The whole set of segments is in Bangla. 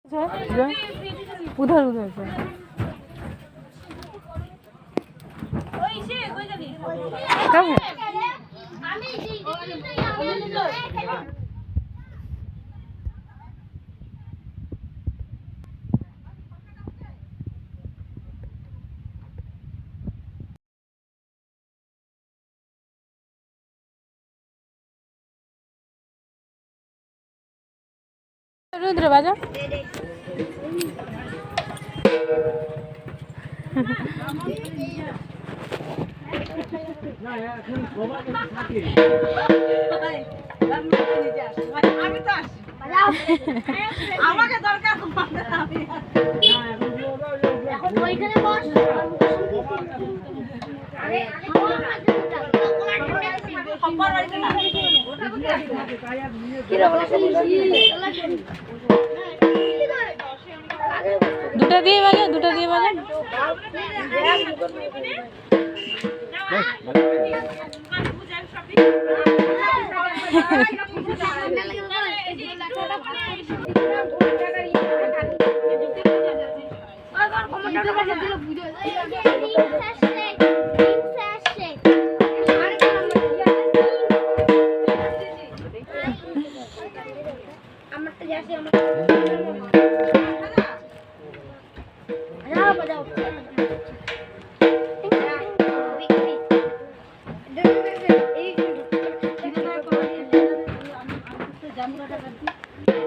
उधर उधर से कब है? रुद्र बाजा আমাকে দরকার এখন ওইখানে বস আরে খবর হইছে না কি রে দুটো দিয়ে বাজা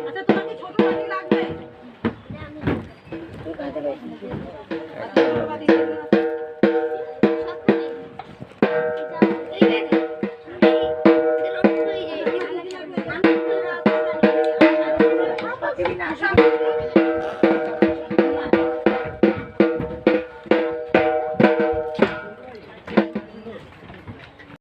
আচ্ছা তোমাকে ছোট বাটি লাগবে সব